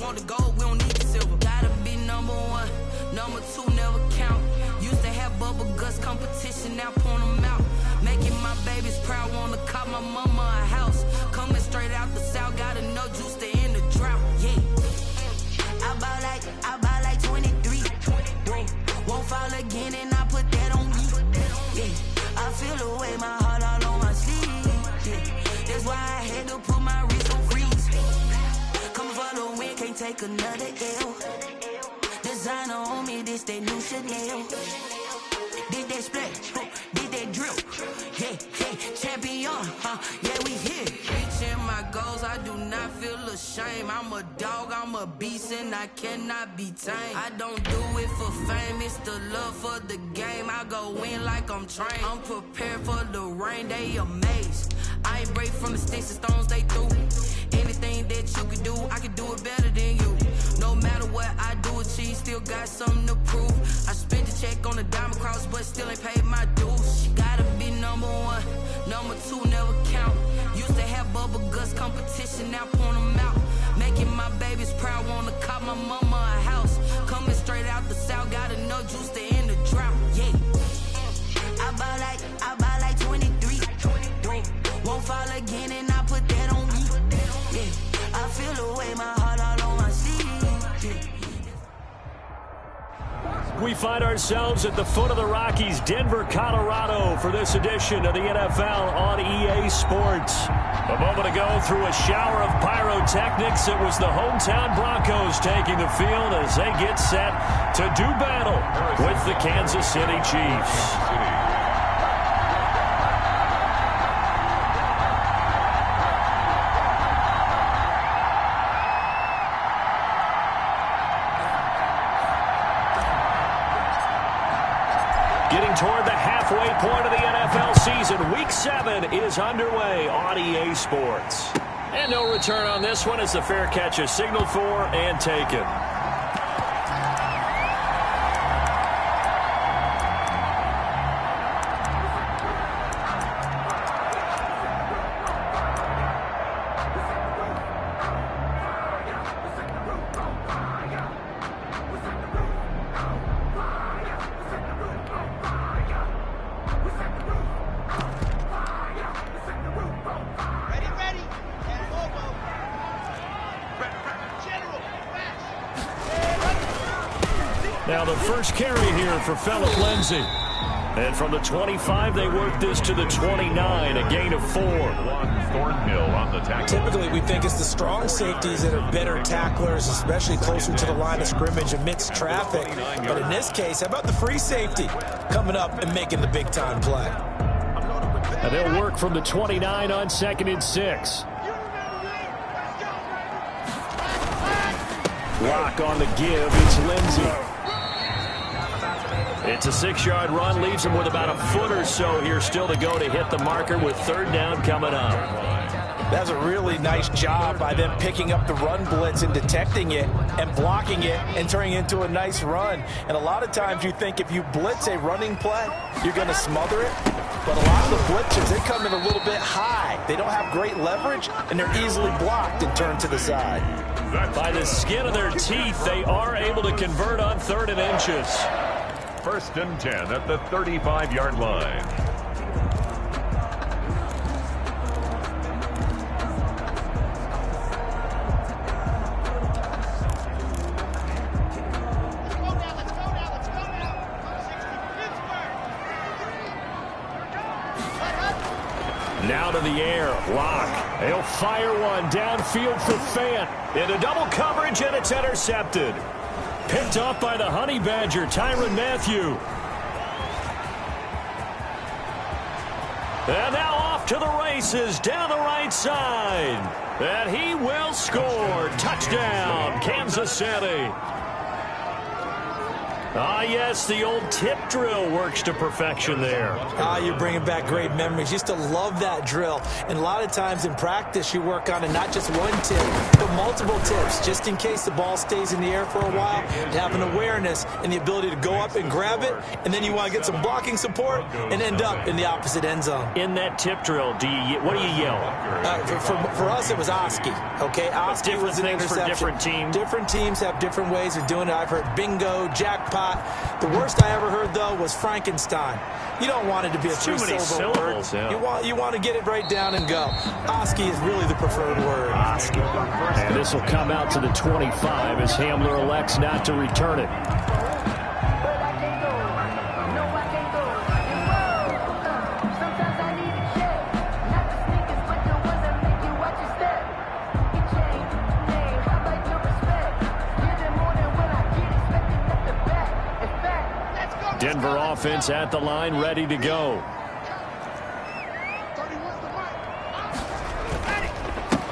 want the gold, we don't need the silver. Gotta be number one, number two never count. Used to have bubble guts competition, now point them out. Making my babies proud, wanna cop my mama a house. Coming straight out the south, got enough juice to end the drought. Yeah, I buy like 23. Won't fall again, and I put that on me. Yeah, I feel the way, my heart all on my sleeve. Yeah, that's why I had to put my wrist on freeze. Coming for the win, can't take another L. Designer on me, this that new Chanel. Did that splash, did that drill. Yeah, champion, yeah, we here. Reaching my goals, I do not feel ashamed. I'm a dog, I'm a beast, and I cannot be tamed. I don't do it for fame, it's the love for the game. I go in like I'm trained. I'm prepared for the rain, they amazed. I ain't break from the sticks and stones, they through. Anything that you can do, I can do it better than you. No matter what I do, achieve, still got something to prove. I spent the check on the diamond cross, but still ain't paid my dues. Gotta be number one, number two never count. Used to have bubble guts competition, now point them out. Making my babies proud, wanna cop my mama a house. Coming straight out the south, got enough juice to end the drought. Yeah, I buy like 23. Won't fall again, and I put that on me. Yeah, I feel the way, my heart all on my sleeve. We find ourselves at the foot of the Rockies, Denver, Colorado, for this edition of the NFL on EA Sports. A moment ago, through a shower of pyrotechnics, it was the hometown Broncos taking the field as they get set to do battle with the Kansas City Chiefs. Getting toward the halfway point of the NFL season, Week 7 is underway on EA Sports. And no return on this one as the fair catch is signaled for and taken. Now the first carry here for Phillip Lindsay. And from the 25, they work this to the 29, a gain of 4. Thornhill on the tackle. Typically, we think it's the strong safeties that are better tacklers, especially closer to the line of scrimmage amidst traffic. But in this case, how about the free safety coming up and making the big-time play? And they'll work from the 29 on 2nd and 6. Lock on the give. It's Lindsay. It's a 6-yard run, leaves him with about a foot or so here still to go to hit the marker with 3rd down coming up. That's a really nice job by them picking up the run blitz and detecting it and blocking it and turning it into a nice run. And a lot of times you think if you blitz a running play, you're going to smother it. But a lot of the blitzers, they come in a little bit high. They don't have great leverage, and they're easily blocked and turned to the side. By the skin of their teeth, they are able to convert on 3rd and inches. 1st and 10 at the 35-yard line. Now to the air, Lock. He'll fire one downfield for Fant. Into double coverage, and it's intercepted. Picked off by the Honey Badger, Tyrann Mathieu. And now off to the races, down the right side. And he will score. Touchdown, Kansas City. Ah, yes, the old tip drill works to perfection there. Ah, you're bringing back great memories. Used to love that drill. And a lot of times in practice, you work on it, not just one tip, but multiple tips, just in case the ball stays in the air for a while, to have an awareness and the ability to go up and grab it, and then you want to get some blocking support and end up in the opposite end zone. In that tip drill, what do you yell? For us, it was Oski. Okay, Oski was an interception. For different teams. Different teams have different ways of doing it. I've heard bingo, jackpot. The worst I ever heard, though, was Frankenstein. You don't want it to be a three-syllable word. Yeah. You want to get it right down and go. Oski is really the preferred word. Oski. And this will come out to the 25 as Hamler elects not to return it. Denver offense at the line, ready to go.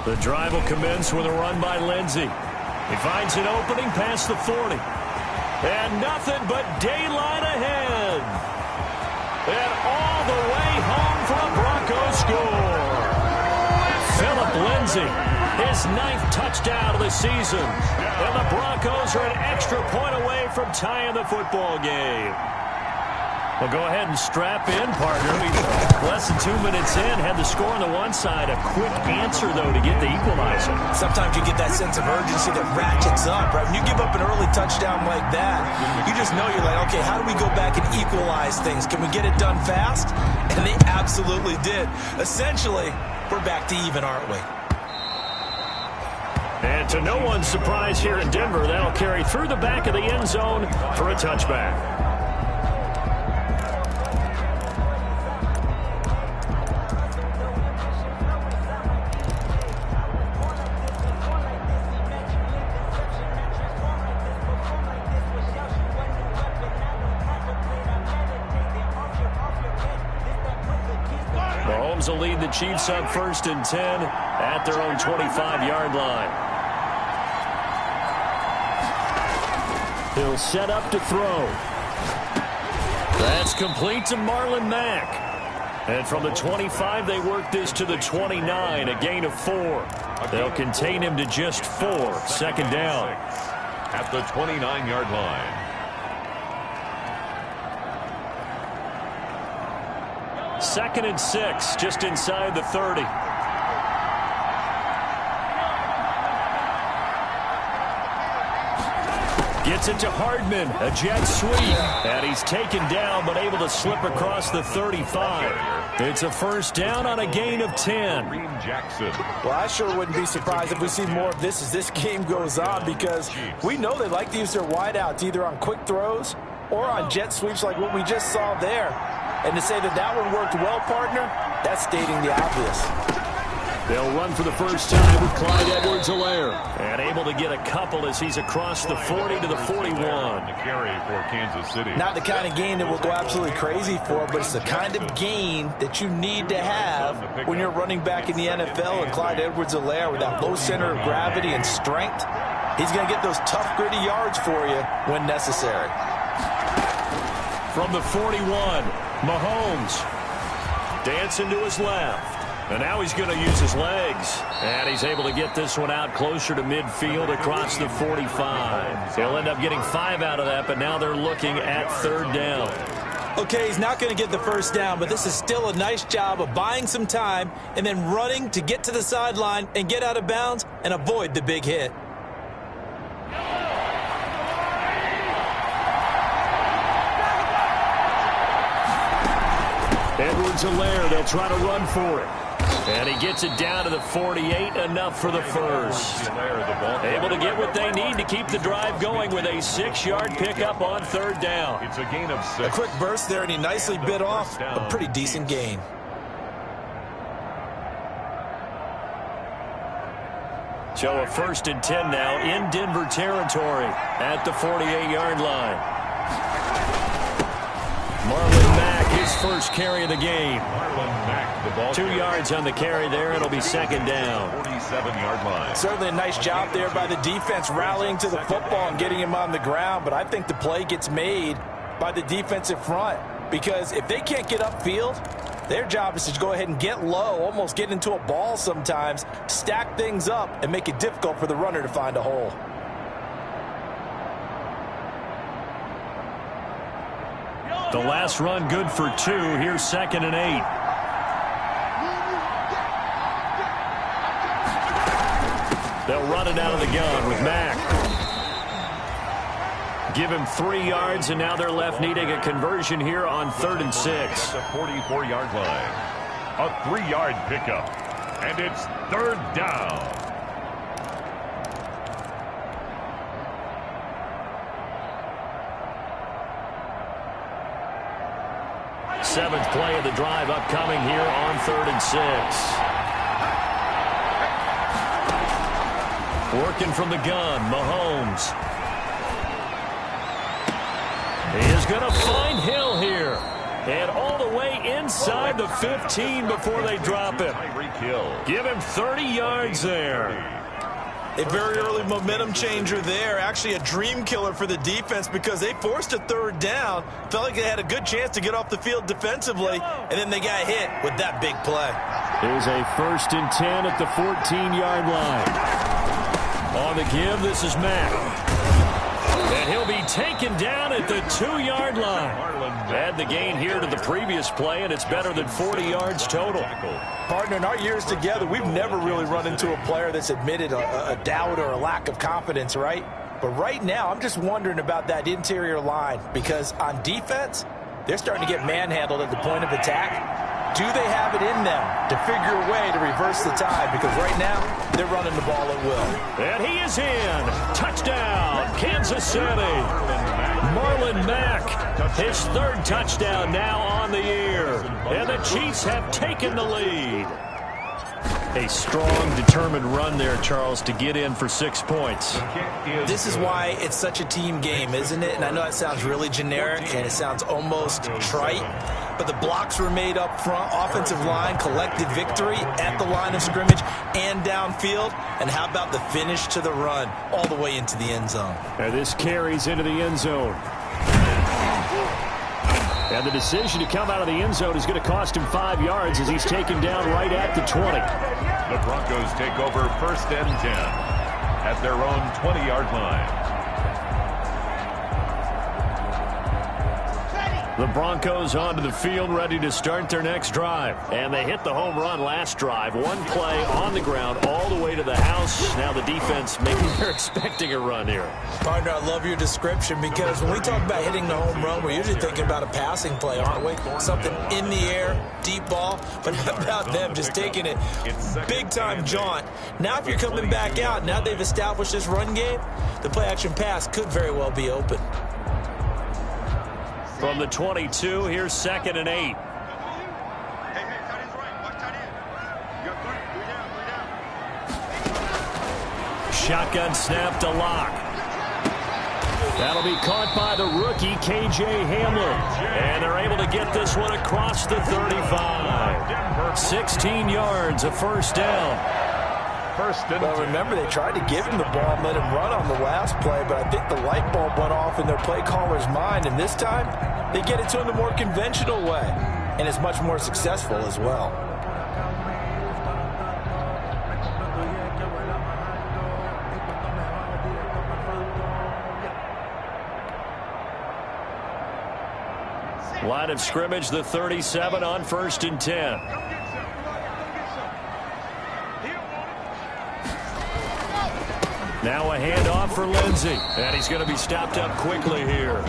The drive will commence with a run by Lindsey. He finds an opening past the 40. And nothing but daylight ahead. And all the way home for a Broncos score. Phillip Lindsey, his 9th touchdown of the season. And the Broncos are an extra point away from tying the football game. Well, go ahead and strap in, partner. Less than 2 minutes in, had the score on the one side. A quick answer, though, to get the equalizer. Sometimes you get that sense of urgency that ratchets up, right? When you give up an early touchdown like that, you just know you're like, okay, how do we go back and equalize things? Can we get it done fast? And they absolutely did. Essentially, we're back to even, aren't we? And to no one's surprise here in Denver, that'll carry through the back of the end zone for a touchback. Mahomes will lead the Chiefs up 1st and 10 at their own 25-yard line. He'll set up to throw. That's complete to Marlon Mack. And from the 25, they work this to the 29, a gain of 4. They'll contain him to just 4. 2nd down. At the 29-yard line. Second and 6, just inside the 30. Gets it to Hardman, a jet sweep. And he's taken down, but able to slip across the 35. It's a 1st down on a gain of 10. Well, I sure wouldn't be surprised if we see more of this as this game goes on, because we know they like to use their wideouts either on quick throws or on jet sweeps like what we just saw there. And to say that that one worked well, partner, that's stating the obvious. They'll run for the first time with Clyde Edwards-Helaire. And able to get a couple as he's across the 40 to the 41. The carry for Kansas City. Not the kind of gain that we'll go absolutely crazy for, but it's the kind of gain that you need to have when you're running back in the NFL. And Clyde Edwards-Helaire, with that low center of gravity and strength, he's going to get those tough, gritty yards for you when necessary. From the 41, Mahomes dancing to his left. And now he's going to use his legs. And he's able to get this one out closer to midfield across the 45. He'll end up getting 5 out of that, but now they're looking at 3rd down. Okay, he's not going to get the 1st down, but this is still a nice job of buying some time and then running to get to the sideline and get out of bounds and avoid the big hit. Edwards-Helaire, they'll try to run for it. And he gets it down to the 48, enough for the 1st. Able to get what they need to keep the drive going with a 6-yard pickup on 3rd down. It's a gain of 6. A quick burst there, and he nicely bit off a pretty decent gain. So a 1st and 10 now in Denver territory at the 48-yard line. Marlon Mack, his his first carry of the game. 2 yards on the carry there. It'll be second down. 47-yard line. Certainly a nice job there by the defense rallying to the football and getting him on the ground, but I think the play gets made by the defensive front because if they can't get upfield, their job is to go ahead and get low, almost get into a ball sometimes, stack things up, and make it difficult for the runner to find a hole. The last run good for 2. Here's second and 8. They'll run it out of the gun with Mack. Give him 3 yards, and now they're left needing a conversion here on 3rd and 6. The 44-yard line. A 3-yard pickup. And it's 3rd down. Seventh play of the drive upcoming here on 3rd and 6. Working from the gun, Mahomes. He is going to find Hill here. And all the way inside the 15 before they drop him. Give him 30 yards there. A very early momentum changer there. Actually a dream killer for the defense because they forced a 3rd down. Felt like they had a good chance to get off the field defensively, and then they got hit with that big play. Here's a 1st and 10 at the 14-yard line. On the give, this is Mack. And he'll be taken down at the 2-yard line. Add the gain here to the previous play, and it's better than 40 yards total. Partner, in our years together, we've never really run into a player that's admitted a doubt or a lack of confidence, right? But right now, I'm just wondering about that interior line because on defense, they're starting to get manhandled at the point of attack. Do they have it in them to figure a way to reverse the tide? Because right now, they're running the ball at will. And he is in. Touchdown, Kansas City. Marlon Mack, his 3rd touchdown now on the year. And the Chiefs have taken the lead. A strong, determined run there, Charles, to get in for 6 points. This is why it's such a team game, isn't it? And I know that sounds really generic and it sounds almost trite, but the blocks were made up front, offensive line, collected victory at the line of scrimmage and downfield. And how about the finish to the run all the way into the end zone? And this carries into the end zone. And the decision to come out of the end zone is going to cost him 5 yards as he's taken down right at the 20. The Broncos take over 1st and 10 at their own 20-yard line. The Broncos onto the field ready to start their next drive. And they hit the home run last drive. 1 play on the ground all the way to the house. Now the defense maybe they're expecting a run here. Partner, I love your description because when we talk about hitting the home run, we're usually thinking about a passing play, aren't we? Something in the air, deep ball. But how about them just taking it big-time jaunt? Now if you're coming back out, now they've established this run game, the play-action pass could very well be open. From the 22, here's 2nd and 8. Shotgun snap to Locke. That'll be caught by the rookie, K.J. Hamler. And they're able to get this one across the 35. 16 yards, a 1st down. Well, remember, they tried to give him the ball and let him run on the last play, but I think the light bulb went off in their play caller's mind, and this time they get it to him the more conventional way, and it's much more successful as well. Line of scrimmage, the 37 on 1st and 10. Now a handoff for Lindsey. And he's going to be stopped up quickly here.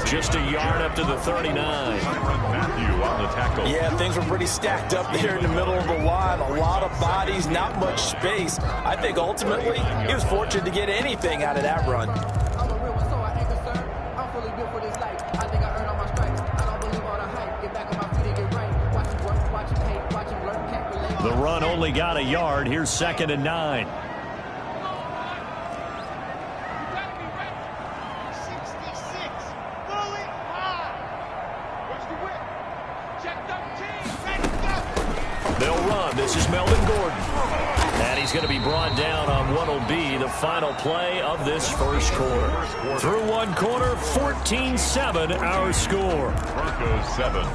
Just a yard up to the 39. Matthew on the tackle. Yeah, things were pretty stacked up there in the middle of the line. A lot of bodies, not much space. I think ultimately he was fortunate to get anything out of that run. I'm a real one, so I ain't concerned. I'm fully built for this life. I think I earned all my stripes. I don't believe all the hype. Get back on my feet and get right. Watch him work, watch him hate, watch him learn, can't relate. The run only got a yard. Here's 2nd and 9. this is Melvin Gordon. And he's going to be brought down on what will be the final play of this first quarter. Through one quarter, 14-7 our score. Broncos 7.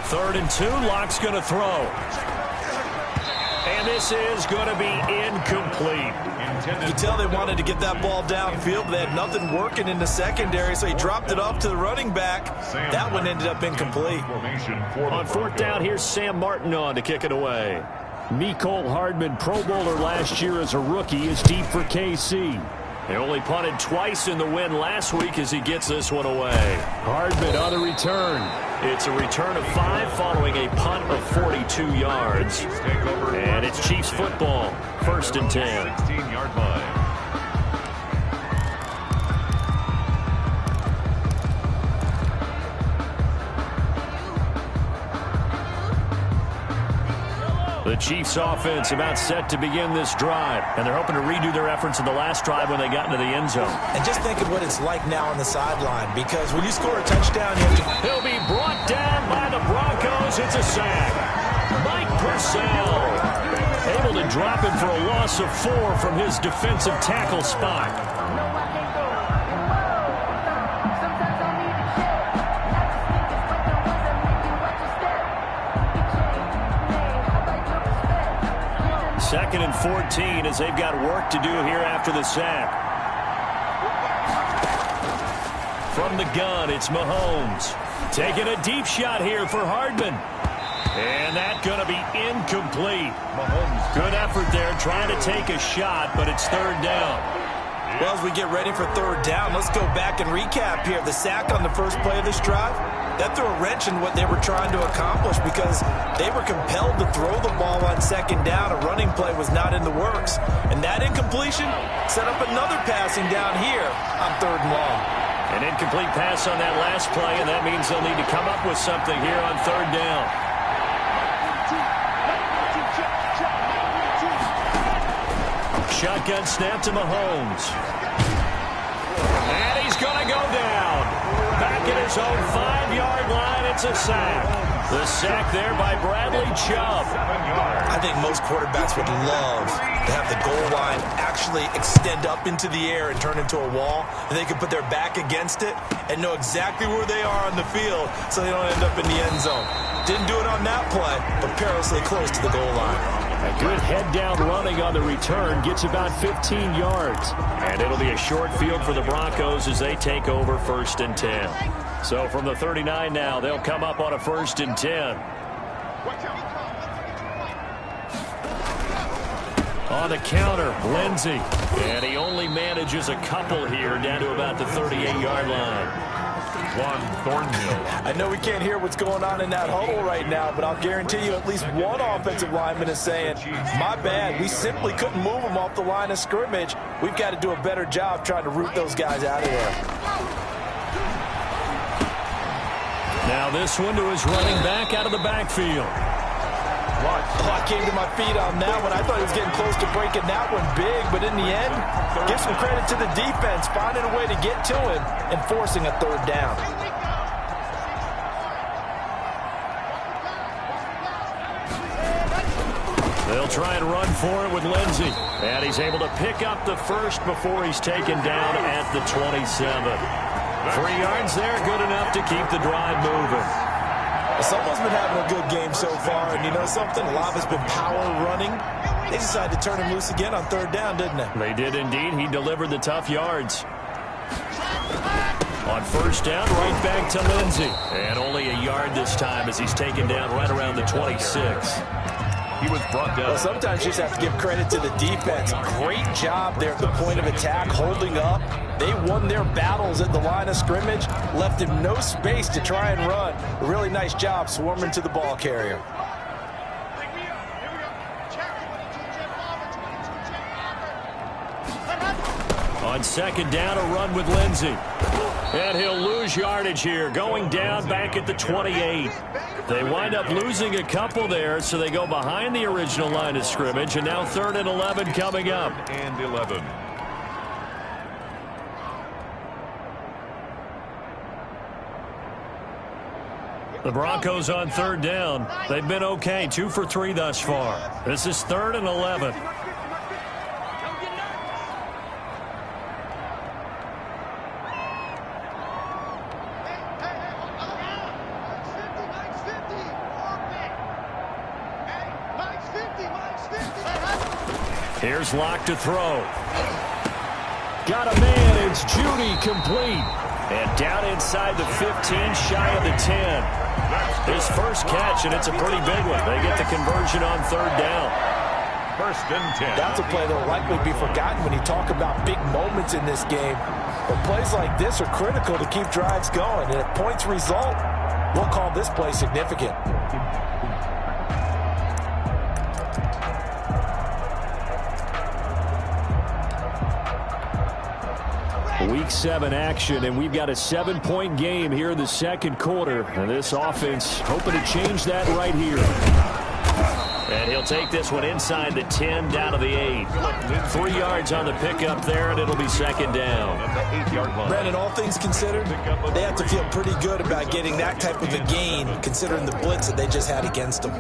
Third and 2, Locke's going to throw. And this is going to be incomplete. You can tell they wanted to get that ball downfield, but they had nothing working in the secondary, so he dropped it off to the running back. That one ended up incomplete. On fourth down, here's Sam Martin on to kick it away. Mecole Hardman, Pro Bowler last year as a rookie, is deep for KC. They only punted twice in the win last week as he gets this one away. Hardman on the return. It's a return of 5 following a punt of 42 yards. And it's Chiefs football, 1st and 10. 16-yard line. The Chiefs offense about set to begin this drive, and they're hoping to redo their efforts in the last drive when they got into the end zone. And just think of what it's like now on the sideline, because when you score a touchdown, you have to... He'll be brought down by the Broncos. It's a sack. Mike Purcell able to drop him for a loss of 4 from his defensive tackle spot. Second and 14 as they've got work to do here after the sack. From the gun, it's Mahomes. Taking a deep shot here for Hardman. And that's going to be incomplete. Mahomes. Good effort there trying to take a shot, but it's third down. Well, as we get ready for third down, let's go back and recap here. The sack on the first play of this drive, that threw a wrench in what they were trying to accomplish because they were compelled to throw the ball on second down. A running play was not in the works. And that incompletion set up another passing down here on third and long. An incomplete pass on that last play, and that means they'll need to come up with something here on third down. Shotgun snap to Mahomes. And he's going to go down. Back at his own 5-yard line, it's a sack. The sack there by Bradley Chubb. I think most quarterbacks would love to have the goal line actually extend up into the air and turn into a wall, and they can put their back against it and know exactly where they are on the field so they don't end up in the end zone. Didn't do it on that play, but perilously close to the goal line. A good head-down running on the return gets about 15 yards. And it'll be a short field for the Broncos as they take over 1st and 10. So from the 39 now, they'll come up on a 1st and 10. On the counter, Lindsey. And he only manages a couple here down to about the 38-yard line. Juan Thornhill. I know we can't hear what's going on in that huddle right now, but I'll guarantee you at least one offensive lineman is saying, my bad, we simply couldn't move them off the line of scrimmage. We've got to do a better job trying to root those guys out of there. Now this one to his running back out of the backfield. Oh, I came to my feet on that one. I thought he was getting close to breaking that one big, but in the end, give some credit to the defense, finding a way to get to him and forcing a third down. They'll try and run for it with Lindsey. And he's able to pick up the first before he's taken down at the 27. 3 yards there, good enough to keep the drive moving. Someone's been having a good game so far, and you know something? A lot has been power running. They decided to turn him loose again on third down, didn't they? They did indeed. He delivered the tough yards. On first down, right back to Lindsey. And only a yard this time as he's taken down right around the 26. He was brought down. Well, sometimes you just have to give credit to the defense. Great job there at the point of attack, holding up. They won their battles at the line of scrimmage, left him no space to try and run. A really nice job swarming to the ball carrier. On On second down, a run with Lindsey. And he'll lose yardage here, going down back at the 28. They wind up losing a couple there, so they go behind the original line of scrimmage, and now 3rd and 11 coming up. And 11. The Broncos on 3rd down. They've been okay, 2 for 3 thus far. This is 3rd and 11. Here's Locke to throw. Got a man. It's Judy, complete. And down inside the 15, shy of the 10. His first catch, and it's a pretty big one. They get the conversion on 3rd down. 1st and 10. That's a play that will likely be forgotten when you talk about big moments in this game. But plays like this are critical to keep drives going. And if points result, we'll call this play significant. Week 7 action, and we've got a 7-point game here in the second quarter. And this offense hoping to change that right here. And he'll take this one inside the 10, down to the 8. 3 yards on the pickup there, and it'll be 2nd down. Brandon, all things considered, they have to feel pretty good about getting that type of a gain, considering the blitz that they just had against them.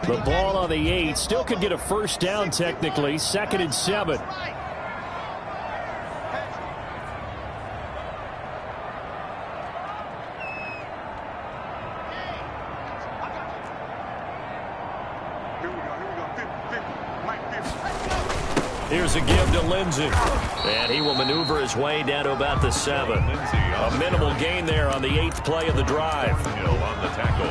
The ball on the 8. Still could get a 1st down technically. 2nd and 7. Here's a give to Lindsey. And he will maneuver his way down to about the 7. A minimal gain there on the 8th play of the drive. Hill on the tackle.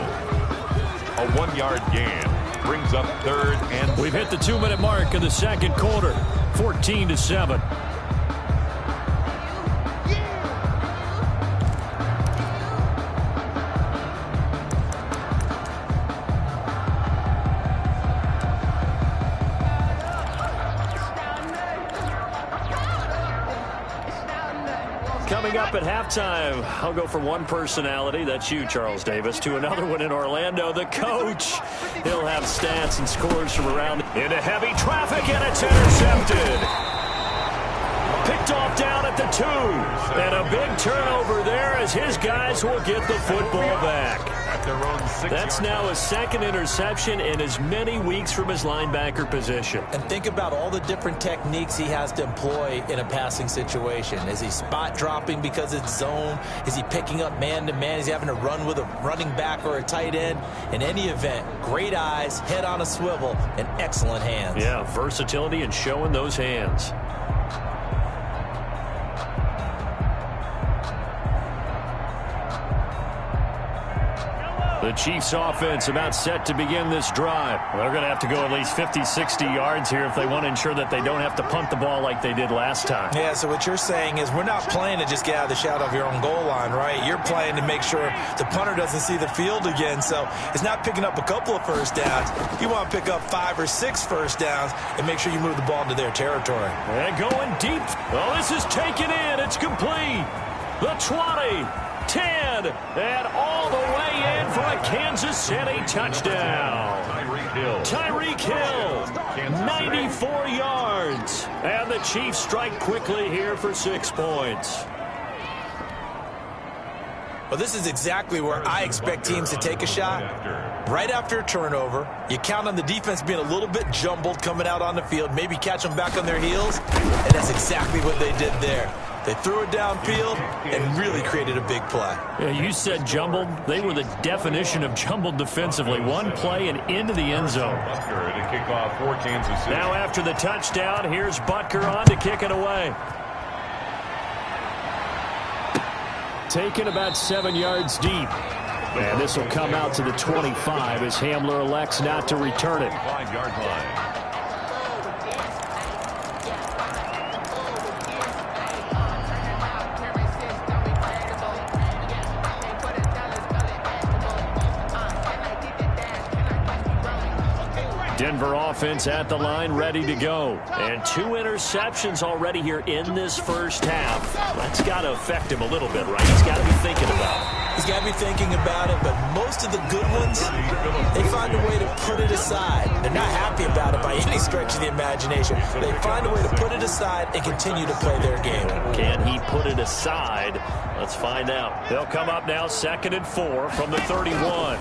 A 1-yard gain. Brings up 3rd and... We've hit the 2-minute mark in the second quarter. 14-7. Coming up at halftime, I'll go from one personality, that's you, Charles Davis, to another one in Orlando, the coach. He'll have stats and scores from around into heavy traffic, and it's intercepted. Picked off down at the 2. And a big turnover there as his guys will get the football back. That's now his 2nd interception in as many weeks from his linebacker position. And think about all the different techniques he has to employ in a passing situation. Is he spot dropping because it's zone? Is he picking up man-to-man? Is he having to run with a running back or a tight end? In any event, great eyes, head on a swivel, and excellent hands. Yeah, versatility and showing those hands. The Chiefs offense about set to begin this drive. They're going to have to go at least 50, 60 yards here if they want to ensure that they don't have to punt the ball like they did last time. Yeah, so what you're saying is we're not playing to just get out of the shadow of your own goal line, right? You're playing to make sure the punter doesn't see the field again. So it's not picking up a couple of 1st downs. You want to pick up 5 or 6 1st downs and make sure you move the ball into their territory. And going deep. Oh, this is taken in. It's complete. The 20. 10, and all the way in for a Kansas City touchdown. Tyreek Hill, 94 yards. And the Chiefs strike quickly here for 6 points. Well, this is exactly where I expect teams to take a shot. Right after a turnover, you count on the defense being a little bit jumbled coming out on the field, maybe catch them back on their heels, and that's exactly what they did there. They threw it downfield and really created a big play. Yeah, you said jumbled. They were the definition of jumbled defensively. One play and into the end zone. Butker to kick off for Kansas City. Now after the touchdown, here's Butker on to kick it away. Taken about 7 yards deep. And this will come out to the 25 as Hamler elects not to return it. 5-yard line. Denver offense at the line, ready to go. And 2 interceptions already here in this first half. That's got to affect him a little bit, right? He's got to be thinking about it. He's got to be thinking about it, but most of the good ones, they find a way to put it aside. They're not happy about it by any stretch of the imagination. They find a way to put it aside and continue to play their game. Can he put it aside? Let's find out. They'll come up now 2nd and 4 from the 31.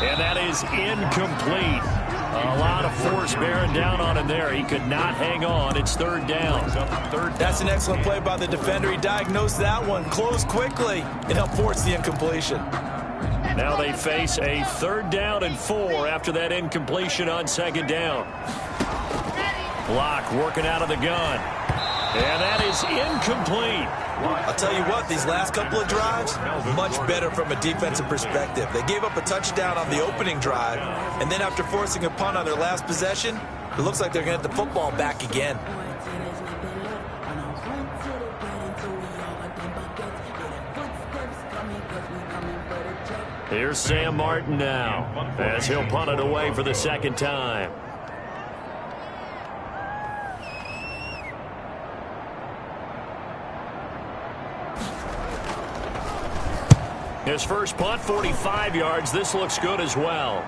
And that is incomplete. A lot of force bearing down on him there. He could not hang on. It's 3rd down. That's an excellent play by the defender. He diagnosed that one, closed quickly, and helped force the incompletion. Now they face a 3rd down and 4 after that incompletion on 2nd down. Block working out of the gun. And that is incomplete. I'll tell you what, these last couple of drives, much better from a defensive perspective. They gave up a touchdown on the opening drive, and then after forcing a punt on their last possession, it looks like they're going to get the football back again. Here's Sam Martin now, as he'll punt it away for the 2nd time. His first punt, 45 yards. This looks good as well.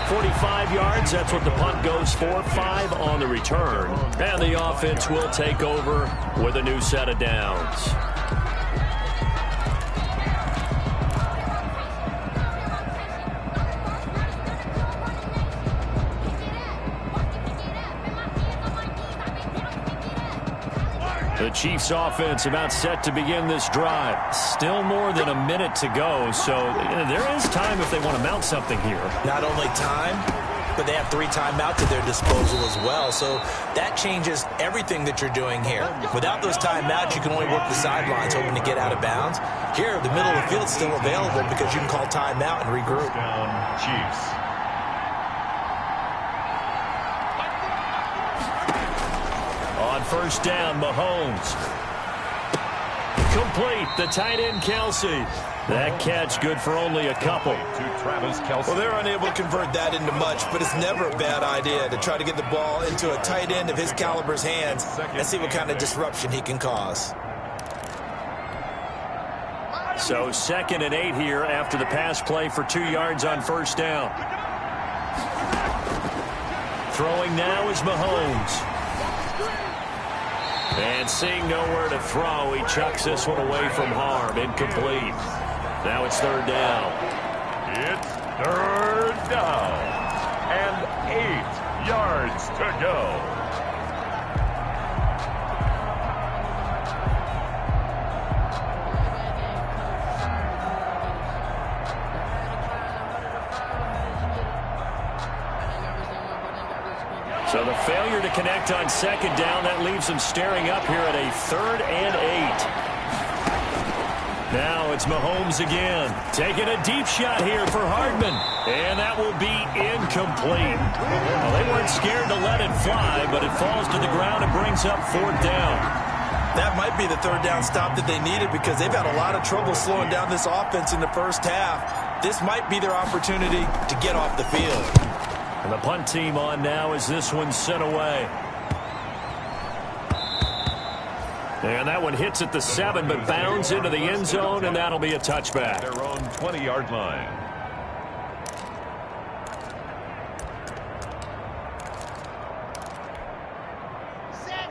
45 yards, that's what the punt goes for. 5 on the return. And the offense will take over with a new set of downs. The Chiefs offense about set to begin this drive. Still more than a minute to go, so there is time if they want to mount something here. Not only time, but they have 3 timeouts at their disposal as well, so that changes everything that you're doing here. Without those timeouts, you can only work the sidelines hoping to get out of bounds. Here, the middle of the field is still available because you can call timeout and regroup. Down, Chiefs. On 1st down, Mahomes. Complete, the tight end, Kelsey. That catch good for only a couple. To Travis Kelce. Well, they're unable to convert that into much, but it's never a bad idea to try to get the ball into a tight end of his caliber's hands and see what kind of disruption he can cause. So 2nd and 8 here after the pass play for 2 yards on 1st down. Throwing now is Mahomes. And seeing nowhere to throw, he chucks this one away from harm. Incomplete. Now it's 3rd down. It's 3rd down. And 8 yards to go. So the failure to connect on 2nd down, that leaves them staring up here at a 3rd and 8. Now it's Mahomes again, taking a deep shot here for Hardman. And that will be incomplete. Well, they weren't scared to let it fly, but it falls to the ground and brings up 4th down. That might be the 3rd down stop that they needed because they've had a lot of trouble slowing down this offense in the first half. This might be their opportunity to get off the field. And the punt team on now as this one's sent away. And that one hits at the 7, but bounds into the end zone, and that'll be a touchback. Their own 20-yard line.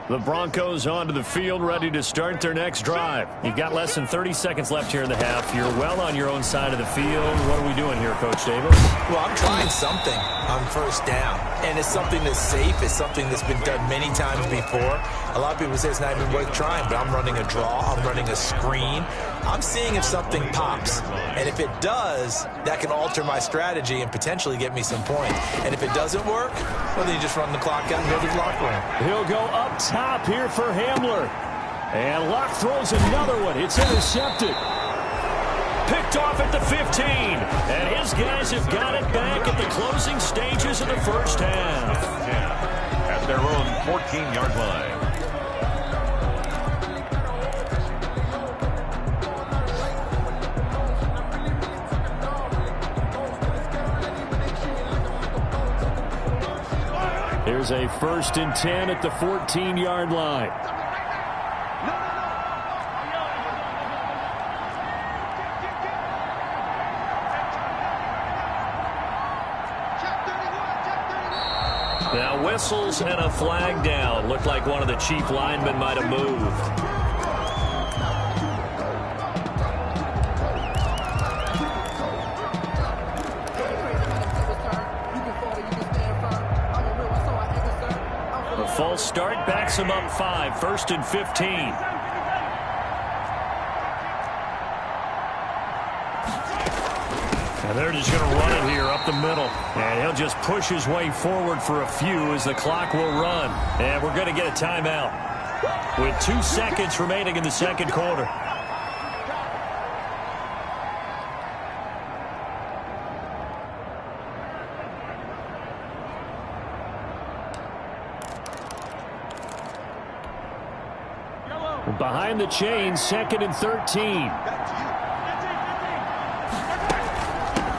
The Broncos onto the field, ready to start their next drive. You've got less than 30 seconds left here in the half. You're well on your own side of the field. What are we doing here, Coach Davis? Well, I'm trying something on 1st down, and it's something that's safe. It's something that's been done many times before. A lot of people say it's not even worth trying, but I'm running a draw. I'm running a screen. I'm seeing if something pops, and if it does, that can alter my strategy and potentially get me some points. And if it doesn't work, well, then you just run the clock out and go to the locker room. He'll go up top here for Hamler. And Locke throws another one. It's intercepted. Picked off at the 15. And his guys have got it back at the closing stages of the first half. At their own 14-yard line. Here's a 1st and 10 at the 14-yard line. Now whistles and a flag down. Looked like one of the Chief linemen might have moved. A false start backs him up 5, 1st and 15. And they're just going to run it here up the middle. And he'll just push his way forward for a few as the clock will run. And we're going to get a timeout with 2 seconds remaining in the second quarter. Behind the chain, 2nd and 13.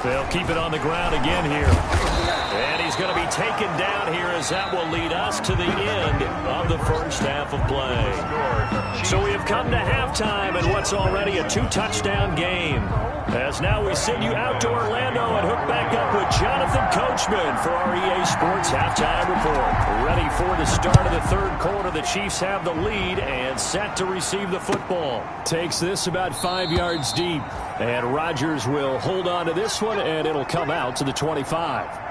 They'll keep it on the ground again here. And he's going to be taken down here as that will lead us to the end of the first half of play. So we have come to halftime in what's already a 2-touchdown game. As now we send you out to Orlando and hook back up with Jonathan Coachman for our EA Sports Halftime Report. Ready for the start of the third quarter. The Chiefs have the lead and set to receive the football. Takes this about 5 yards deep. And Rodgers will hold on to this one, and it'll come out to the 25.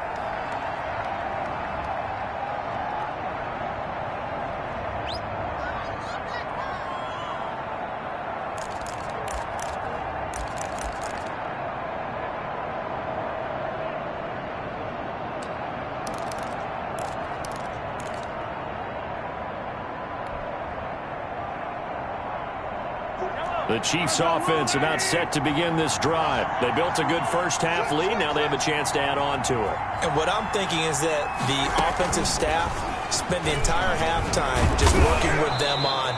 The Chiefs offense about set to begin this drive. They built a good first half lead. Now they have a chance to add on to it. And what I'm thinking is that the offensive staff spent the entire halftime just working with them on,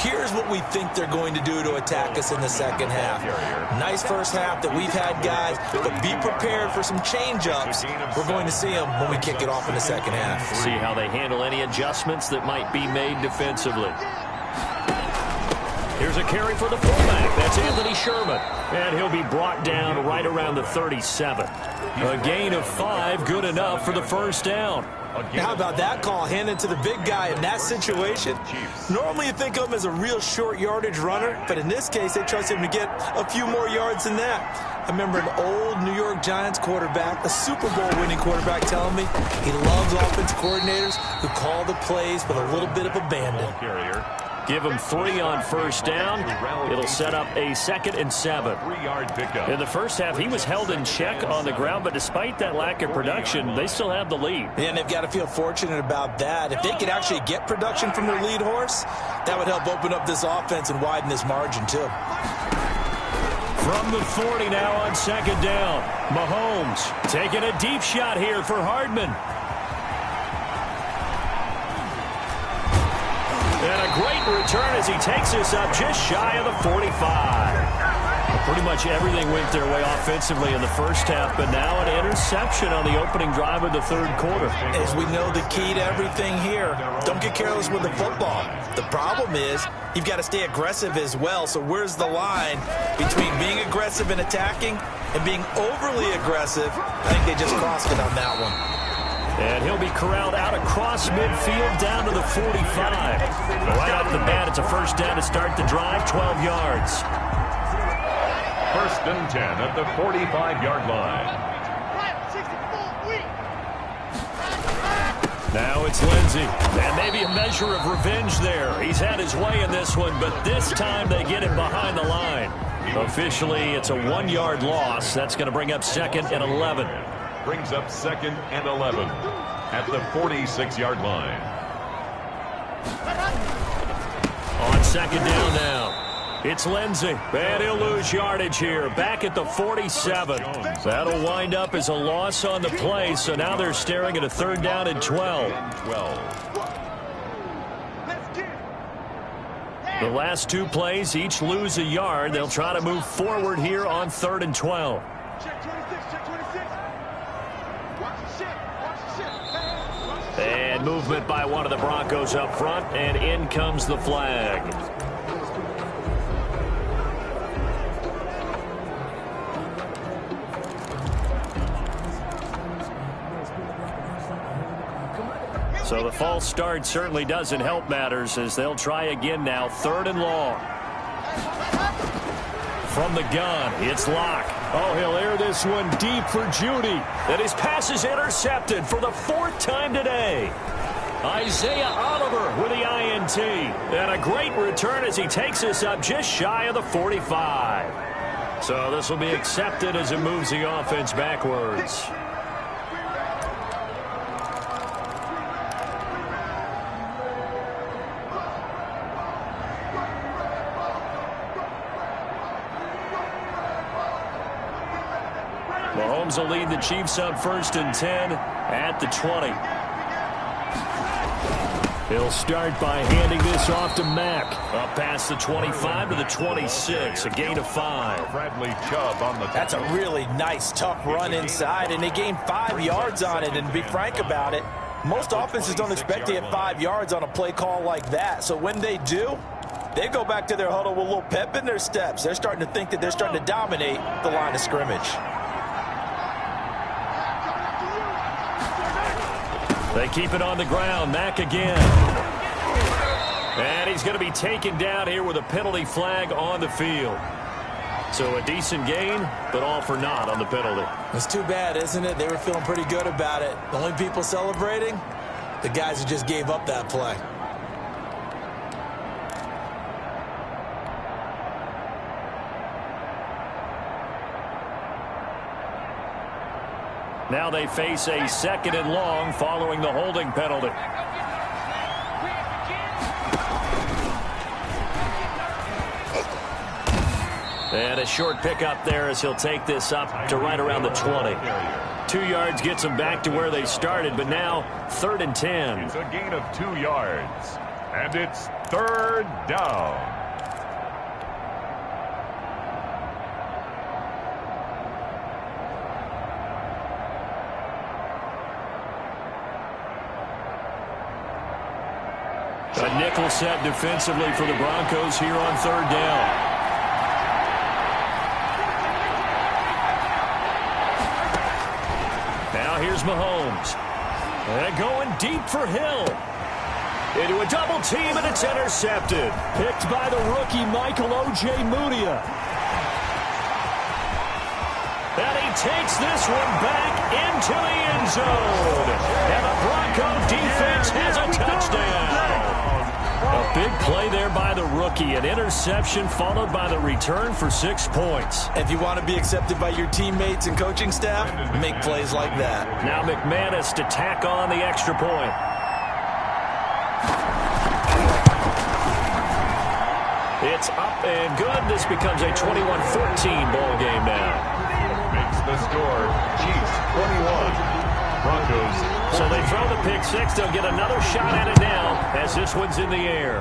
here's what we think they're going to do to attack us in the second half. Nice first half that we've had, guys, but be prepared for some change-ups. We're going to see them when we kick it off in the second half. See how they handle any adjustments that might be made defensively. Here's a carry for the fullback. That's Anthony Sherman. And he'll be brought down right around the 37. A gain of 5, good enough for the first down. How about that call handed to the big guy in that situation? Normally you think of him as a real short yardage runner, but in this case they trust him to get a few more yards than that. I remember an old New York Giants quarterback, a Super Bowl winning quarterback, telling me he loves offensive coordinators who call the plays with a little bit of abandon. Give him 3 on first down. It'll set up a 2nd and 7. 3-yard pickup. In the first half, he was held in check on the ground, but despite that lack of production, they still have the lead. And they've got to feel fortunate about that. If they could actually get production from their lead horse, that would help open up this offense and widen this margin too. From the 40 now on 2nd down. Mahomes taking a deep shot here for Hardman. And a great return as he takes us up just shy of the 45. Pretty much everything went their way offensively in the first half, but now an interception on the opening drive of the third quarter. As we know, the key to everything here, don't get careless with the football. The problem is you've got to stay aggressive as well. So where's the line between being aggressive and attacking and being overly aggressive? I think they just crossed it on that one. And he'll be corralled out across midfield down to the 45. Right off the bat, it's a first down to start the drive, 12 yards. 1st and 10 at the 45-yard line. Now it's Lindsey. And maybe a measure of revenge there. He's had his way in this one, but this time they get him behind the line. Officially, it's a 1-yard loss. That's going to bring up 2nd and 11. Brings up 2nd and 11 at the 46-yard line. On 2nd down now. It's Lindsey, and he'll lose yardage here, back at the 47. That'll wind up as a loss on the play, so now they're staring at a 3rd down and 12. The last 2 plays, each lose a yard. They'll try to move forward here on 3rd and 12. And movement by one of the Broncos up front, and in comes the flag. So the false start certainly doesn't help matters as they'll try again now. 3rd and long. From the gun, it's Locke. Oh, he'll air this one deep for Judy. And his pass is intercepted for the 4th time today. Isaiah Oliver with the INT. And a great return as he takes us up just shy of the 45. So this will be accepted as it moves the offense backwards. Mahomes will lead the Chiefs up 1st and 10 at the 20. He'll start by handing this off to Mack. Up past the 25 to the 26, a gain of 5. Bradley Chubb on the That's a really nice, tough run inside, and they gained 5 yards on it. And to be frank about it, most offenses don't expect to get 5 yards on a play call like that. So when they do, they go back to their huddle with a little pep in their steps. They're starting to think that they're starting to dominate the line of scrimmage. They keep it on the ground. Mack again. And he's going to be taken down here with a penalty flag on the field. So a decent gain, but all for naught on the penalty. It's too bad, isn't it? They were feeling pretty good about it. The only people celebrating, the guys who just gave up that play. Now they face a 2nd and long following the holding penalty. And a short pickup there as he'll take this up to right around the 20. 2 yards gets them back to where they started, but now 3rd and 10. It's a gain of 2 yards, and it's 3rd down. A nickel set defensively for the Broncos here on 3rd down. Now here's Mahomes. And going deep for Hill. Into a double team, and it's intercepted. Picked by the rookie Michael O.J. Mudia. And he takes this one back into the end zone. And the Bronco defense has a touchdown. A big play there by the rookie. An interception followed by the return for 6 points. If you want to be accepted by your teammates and coaching staff, make plays like that. Now McManus to tack on the extra point. It's up and good. This becomes a 21-14 ball game now. Makes the score Chiefs 21. Broncos. So they throw the pick 6. They'll get another shot at it now as this one's in the air.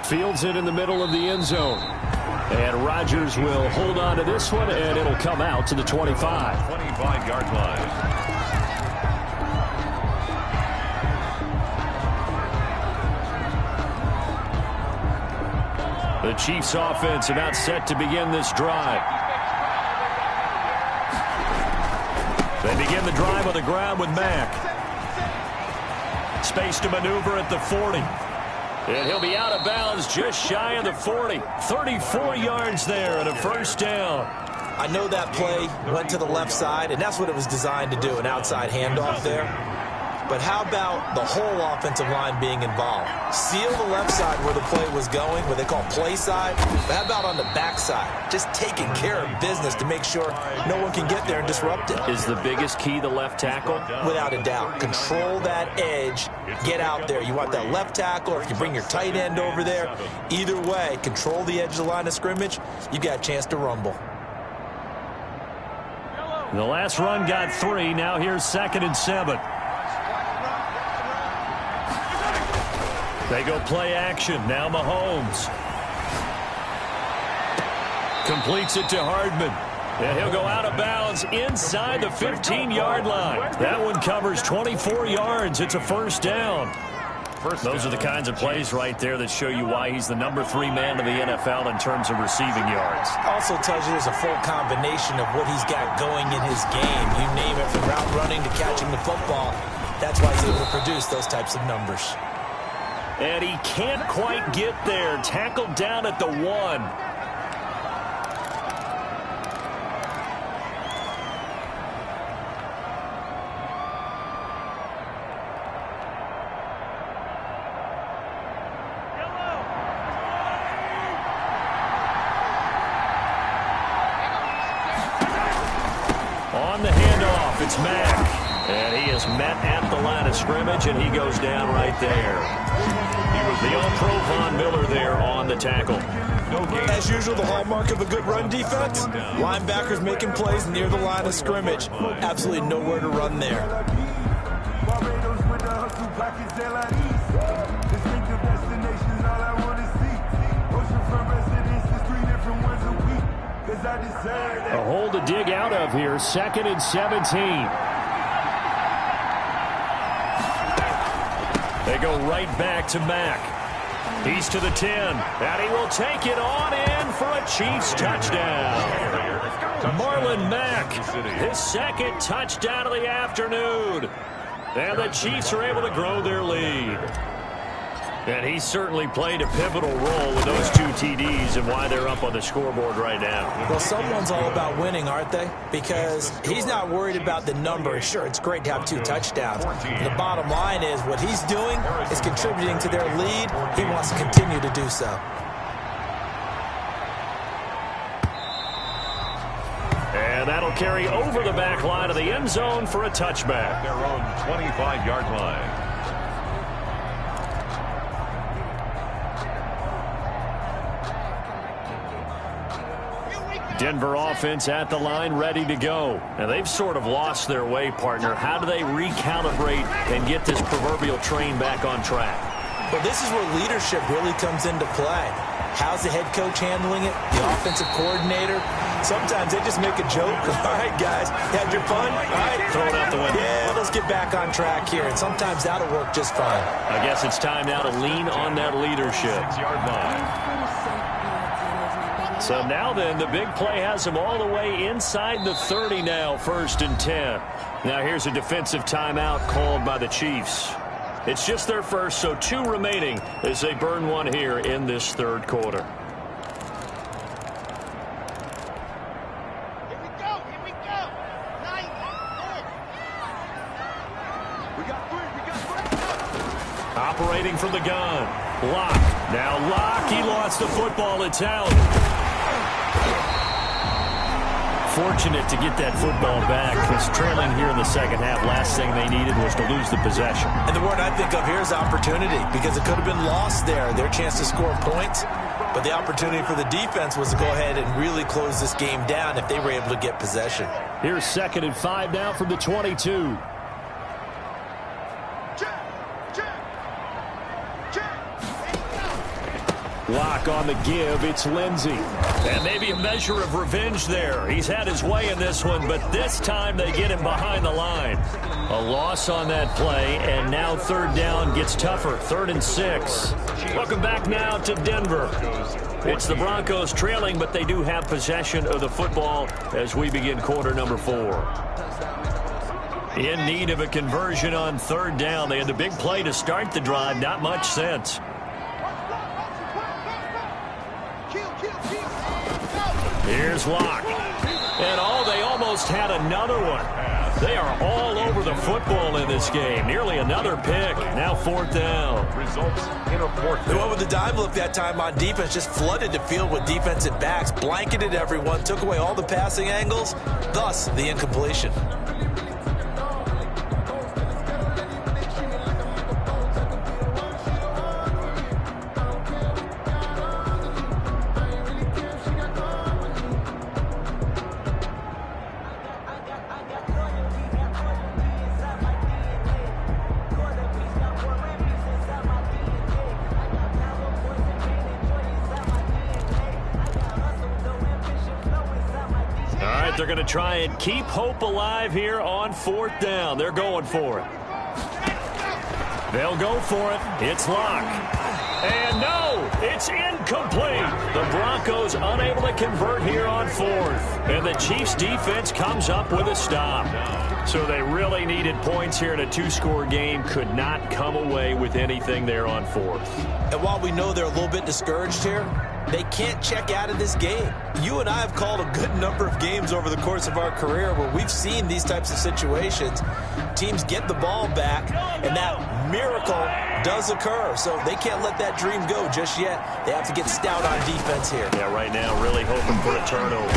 Fields it in the middle of the end zone. And Rodgers will hold on to this one, and it'll come out to the 25. 25-yard line. The Chiefs offense about set to begin this drive. They begin the drive on the ground with Mack. Space to maneuver at the 40. And he'll be out of bounds just shy of the 40. 34 yards there and a 1st down. I know that play went to the left side, and that's what it was designed to do, an outside handoff there. But how about the whole offensive line being involved? Seal the left side where the play was going, what they call play side. But how about on the back side? Just taking care of business to make sure no one can get there and disrupt it. Is the biggest key the left tackle? Without a doubt. Control that edge. Get out there. You want that left tackle, or if you bring your tight end over there. Either way, control the edge of the line of scrimmage. You got a chance to rumble. The last run got 3. Now here's 2nd and 7. They go play action. Now Mahomes. Completes it to Hardman. And he'll go out of bounds inside the 15-yard line. That one covers 24 yards. It's a first down. Those are the kinds of plays right there that show you why he's the number 3 man in the NFL in terms of receiving yards. Also tells you there's a full combination of what he's got going in his game. You name it, from route running to catching the football. That's why he's able to produce those types of numbers. And he can't quite get there. Tackled down at the 1. On the handoff, it's Mack. And he is met at the line of scrimmage, and he goes down right there. He was the all-pro Von Miller there on the tackle. As usual, the hallmark of a good run defense, linebackers making plays near the line of scrimmage. Absolutely nowhere to run there. A hole to dig out of here, 2nd and 17. They go right back to Mack. He's to the 10, and he will take it on in for a Chiefs touchdown. Marlon Mack, his 2nd touchdown of the afternoon. And the Chiefs are able to grow their lead. And he certainly played a pivotal role with those 2 TDs and why they're up on the scoreboard right now. Well, someone's all about winning, aren't they? Because he's not worried about the number. Sure, it's great to have 2 touchdowns. The bottom line is what he's doing is contributing to their lead. He wants to continue to do so. And that'll carry over the back line of the end zone for a touchback. Their own 25-yard line. Denver offense at the line, ready to go. Now, they've sort of lost their way, partner. How do they recalibrate and get this proverbial train back on track? Well, this is where leadership really comes into play. How's the head coach handling it? The offensive coordinator? Sometimes they just make a joke. All right, guys, had your fun? All right, throw it out the window. Yeah, let's get back on track here. And sometimes that'll work just fine. I guess it's time now to lean on that leadership. 6-yard line. So now then, the big play has him all the way inside the 30 now, 1st and 10. Now here's a defensive timeout called by the Chiefs. It's just their first, so 2 remaining as they burn one here in this 3rd quarter. Here we go, here we go. 9, 10. We got 3, Operating from the gun. Locke. Now Locke, he lost the football. It's out. Fortunate to get that football back, because trailing here in the 2nd half, last thing they needed was to lose the possession. And the word I think of here is opportunity, because it could have been lost there, their chance to score points. But the opportunity for the defense was to go ahead and really close this game down if they were able to get possession. Here's 2nd and 5 now from the 22. Locke on the give. It's Lindsey. And maybe a measure of revenge there. He's had his way in this one, but this time they get him behind the line. A loss on that play, and now 3rd down gets tougher. 3rd and 6. Welcome back now to Denver. It's the Broncos trailing, but they do have possession of the football as we begin quarter number 4. In need of a conversion on 3rd down. They had the big play to start the drive. Not much sense. Here's Locke. And they almost had another one. They are all over the football in this game. Nearly another pick. Now 4th down. Results in a 4th They down. went with the dime look that time on defense, just flooded the field with defensive backs, blanketed everyone, took away all the passing angles, thus the incompletion. they're going to try and keep hope alive here on 4th down. They're going for it. They'll go for it. It's Locke. And no, it's incomplete. The Broncos unable to convert here on 4th. And the Chiefs defense comes up with a stop. So they really needed points here in a 2-score game. Could not come away with anything there on 4th. And while we know they're a little bit discouraged here, they can't check out of this game. You and I have called a good number of games over the course of our career where we've seen these types of situations. Teams get the ball back, and that miracle does occur. So they can't let that dream go just yet. They have to get stout on defense here. Yeah, right now really hoping for a turnover.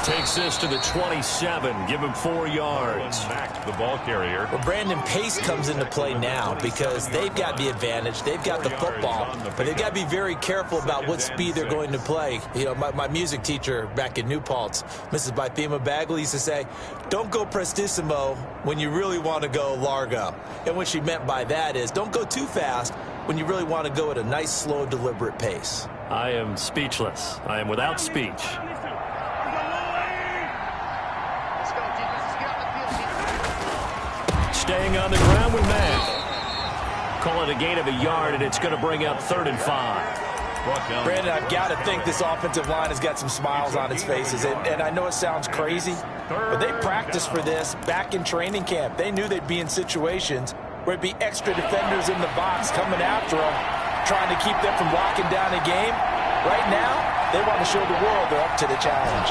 Takes this to the 27. Give him 4 yards. Back to the ball carrier. Well, Brandon, pace comes into play now because they've got the advantage. They've got the football, but they've got to be very careful about what speed they're going to play. You know, my music teacher back in New Paltz, Mrs. Bythema Bagley, used to say, don't go prestissimo when you really want to go largo. And what she meant by that is don't go too fast when you really want to go at a nice, slow, deliberate pace. I am speechless. I am without speech. Let's go, defense. Let's get off the field. Staying on the ground with Matt. Call it a gain of a yard, and it's going to bring up 3rd and 5. Brandon, I've got to think this offensive line has got some smiles on its faces. And I know it sounds crazy, but they practiced for this back in training camp. They knew they'd be in situations where it'd be extra defenders in the box coming after them, trying to keep them from locking down a game. Right now, they want to show the world they're up to the challenge.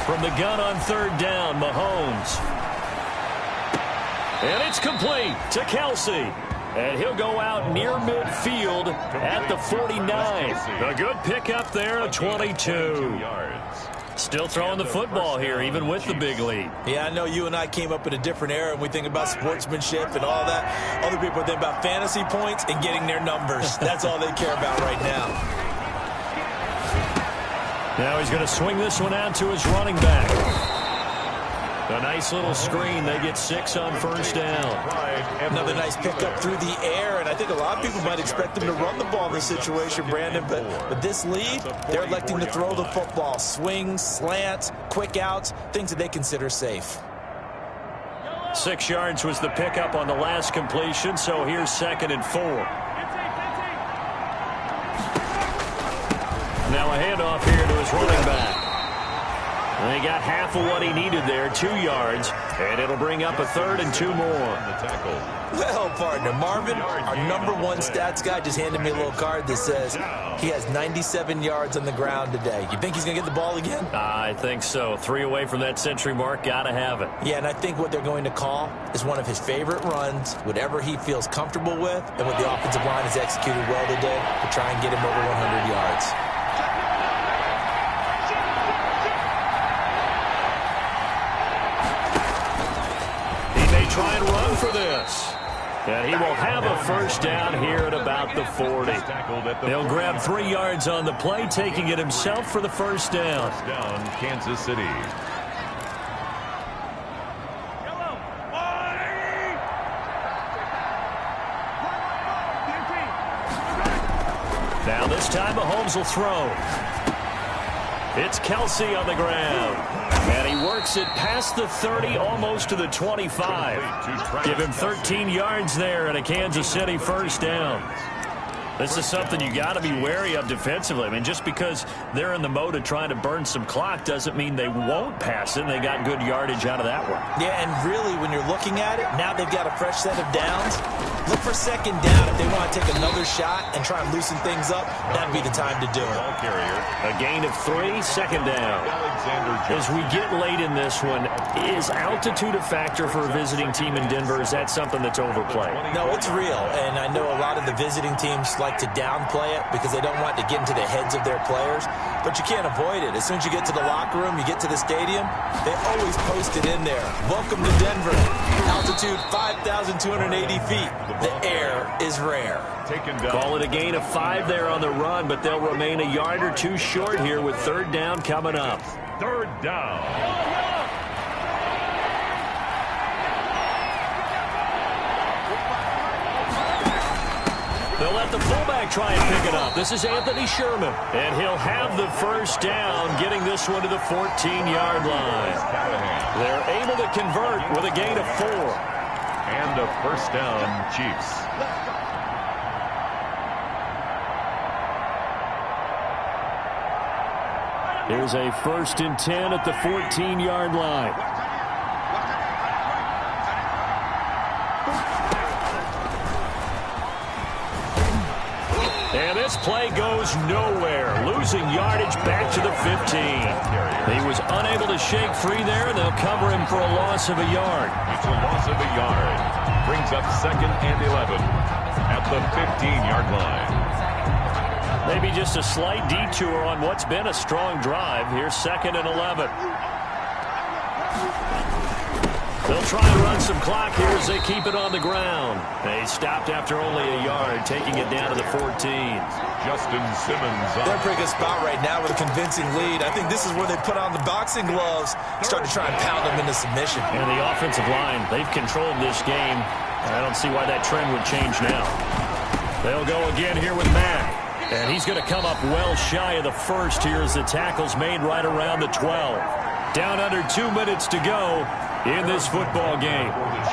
From the gun on 3rd down, Mahomes. And it's complete to Kelsey. And he'll go out near midfield at the 49. A good pickup there, a 22. Still throwing the football here, even with the big lead. Yeah, I know you and I came up in a different era, and we think about sportsmanship and all that. Other people think about fantasy points and getting their numbers. That's all they care about right now. Now he's going to swing this one out to his running back. A nice little screen. They get 6 on 1st down. Another nice pickup through the air, and I think a lot of people might expect them to run the ball in this situation, Brandon, but this lead, they're electing to throw the football. Swings, slants, quick outs, things that they consider safe. 6 yards was the pickup on the last completion, so here's 2nd and 4. Now a handoff here to his running back. They got half of what he needed there, 2 yards, and it'll bring up a 3rd and 2 more. Well, partner, Marvin, our #1 stats guy, just handed me a little card that says he has 97 yards on the ground today. You think he's going to get the ball again? I think so. 3 away from that century mark, got to have it. Yeah, and I think what they're going to call is one of his favorite runs, whatever he feels comfortable with, and what the offensive line has executed well today to try and get him over 100 yards. Try and run for this. And he will have a 1st down here at about the 40. He'll grab 3 yards on the play, taking it himself for the 1st down. Kansas City. Now this time Mahomes will throw. It's Kelsey on the ground. And he works it past the 30, almost to the 25. Give him 13 yards there and a Kansas City 1st down. This is something you got to be wary of defensively. I mean, just because they're in the mode of trying to burn some clock doesn't mean they won't pass it. They got good yardage out of that one. Yeah, and really, when you're looking at it, now they've got a fresh set of downs. Look for 2nd down. If they want to take another shot and try and loosen things up, that'd be the time to do it. A gain of 3, 2nd down. As we get late in this one, is altitude a factor for a visiting team in Denver? Is that something that's overplayed? No, it's real, and I know a lot of the visiting teams like to downplay it because they don't want to get into the heads of their players, but you can't avoid it. As soon as you get to the locker room, you get to the stadium, they always post it in there. Welcome to Denver. Altitude 5,280 feet. The air is rare. Call it a gain of 5 there on the run, but they'll remain a yard or 2 short here with 3rd down coming up. 3rd down. The They'll let the fullback try and pick it up. This is Anthony Sherman. And he'll have the first down, getting this one to the 14-yard line. They're able to convert with a gain of 4. And a first down, Chiefs. Here's a 1st and 10 at the 14-yard line. And this play goes nowhere, losing yardage back to the 15. He was unable to shake free there, and they'll cover him for a loss of a yard. It's a loss of a yard. Brings up 2nd and 11 at the 15-yard line. Maybe just a slight detour on what's been a strong drive. Here's 2nd and 11. They'll try and run some clock here as they keep it on the ground. They stopped after only a yard, taking it down to the 14. Justin Simmons. They're in a pretty good spot right now with a convincing lead. I think this is where they put on the boxing gloves, start to try and pound them into submission. And the offensive line, they've controlled this game. I don't see why that trend would change now. They'll go again here with Mack. And he's going to come up well shy of the first here as the tackle's made right around the 12. Down under 2 minutes to go in this football game.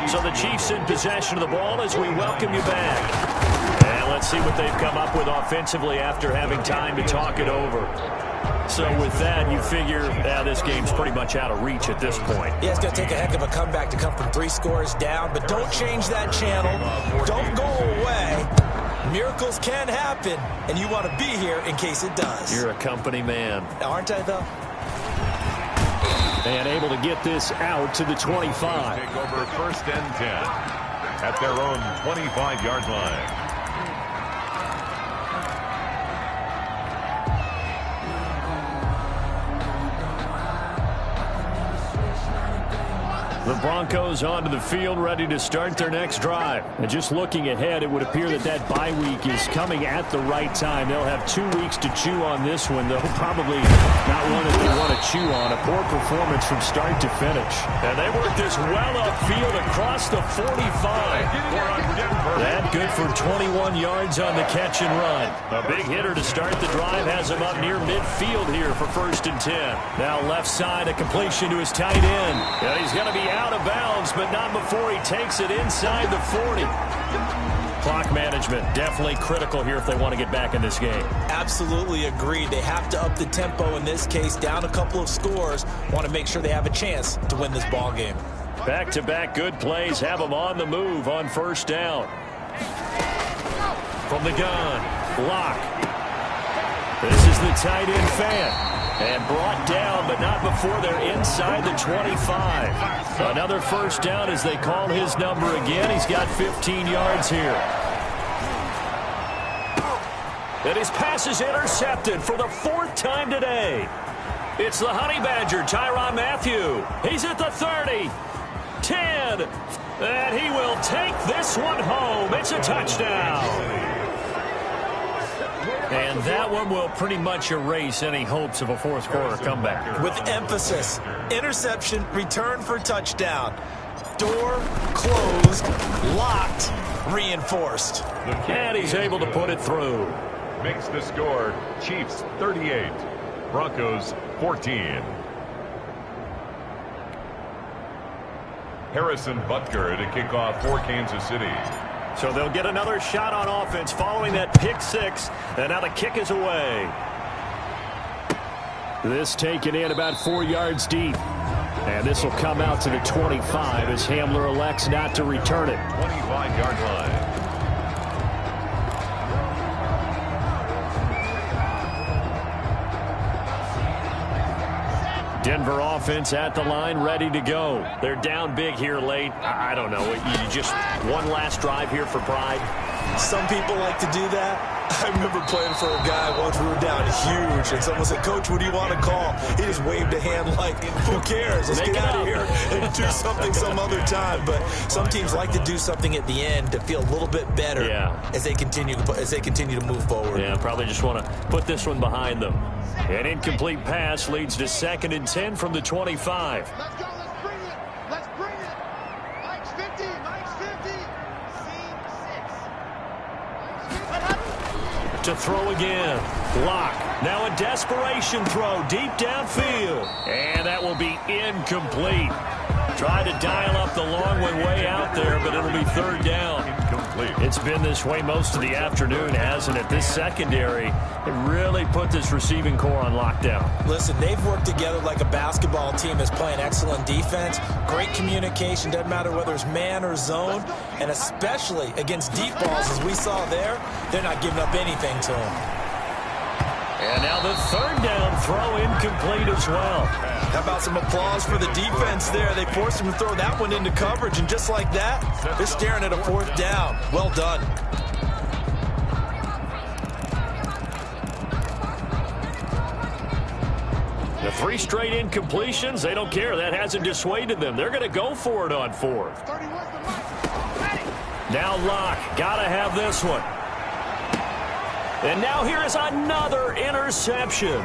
So the Chiefs in possession of the ball as we welcome you back. And let's see what they've come up with offensively after having time to talk it over. So with that, you figure this game's pretty much out of reach at this point. Yeah, it's going to take a heck of a comeback to come from 3 scores down, but don't change that channel. Don't go away. Miracles can happen, and you want to be here in case it does. You're a company man. Aren't I, though? And able to get this out to the 25. Take over 1st and 10 at their own 25-yard line. The Broncos onto the field, ready to start their next drive. And just looking ahead, it would appear that that bye week is coming at the right time. They'll have 2 weeks to chew on this one, though probably not one that they want to chew on. A poor performance from start to finish. And they work this well upfield across the 45. That good for 21 yards on the catch and run. A big hitter to start the drive has him up near midfield here for 1st and 10. Now left side, a completion to his tight end. Yeah, he's going to be out of bounds, but not before he takes it inside the 40. Clock management definitely critical here if they want to get back in this game. Absolutely agreed. They have to up the tempo in this case, down a couple of scores. Want to make sure they have a chance to win this ball game. Back-to-back good plays have them on the move on 1st down. From the gun, Locke. This is the tight end fan. And brought down, but not before they're inside the 25. Another 1st down as they call his number again. He's got 15 yards here. And his pass is intercepted for the 4th time today. It's the Honey Badger, Tyrann Mathieu. He's at the 30, 10, and he will take this one home. It's a touchdown. And that one will pretty much erase any hopes of a 4th quarter comeback. With emphasis, interception, return for touchdown. Door closed, locked, reinforced. And he's able to put it through. Makes the score Chiefs 38, Broncos 14. Harrison Butker to kick off for Kansas City. So they'll get another shot on offense following that pick 6. And now the kick is away. This taken in about 4 yards deep. And this will come out to the 25 as Hamler elects not to return it. 25-yard line. Denver offense at the line, ready to go. They're down big here late. I don't know. You just one last drive here for pride. Some people like to do that. I remember playing for a guy once. We were down huge, and someone said, "Coach, what do you want to call?" He just waved a hand like, "Who cares? Let's get out of here and do something some other time." But some teams like to do something at the end to feel a little bit better as they continue to move forward. Yeah, probably just want to put this one behind them. An incomplete pass leads to 2nd and 10 from the 25. Let's go. Let's bring it. Let's bring it. Mike's 50. Mike's 50. Seam 6. Mike's 50. To throw again. Lock. Now a desperation throw deep downfield. And that will be incomplete. Tried to dial up the long one way out there, but it'll be third down. Incomplete. It's been this way most of the afternoon, hasn't it? This secondary, it really put this receiving core on lockdown. Listen, they've worked together like a basketball team that's playing excellent defense. Great communication, doesn't matter whether it's man or zone. And especially against deep balls, as we saw there, they're not giving up anything to them. And now the third down throw incomplete as well. How about some applause for the defense there? They forced him to throw that one into coverage, and just like that, they're staring at a fourth down. Well done. The 3 straight incompletions, they don't care. That hasn't dissuaded them. They're going to go for it on fourth. Now Locke, got to have this one. And now here is another interception.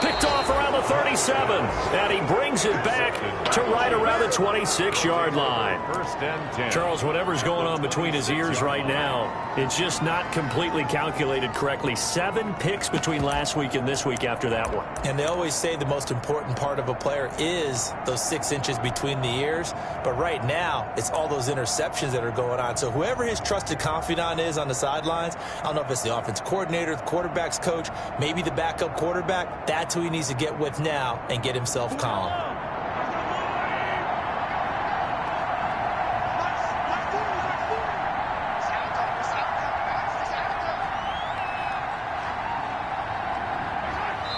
Picked off around the 37. And he brings it back to right around the 26-yard line. First and 10. Charles, whatever's going on between his ears right now, it's just not completely calculated correctly. 7 picks between last week and this week after that one. And they always say the most important part of a player is those 6 inches between the ears. But right now, it's all those interceptions that are going on. So whoever his trusted confidant is on the sidelines, I don't know if it's the offense coordinator, the quarterback's coach, maybe the backup quarterback, that's who he needs to get with now and get himself calm.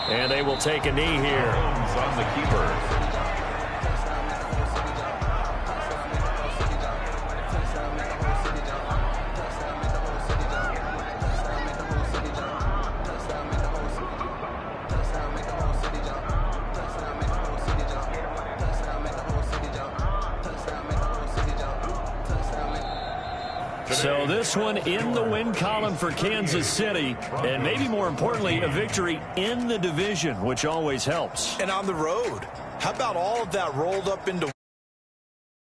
And they will take a knee here. On the keeper. So this one in the win column for Kansas City, and maybe more importantly, a victory in the division, which always helps. And on the road, how about all of that rolled up into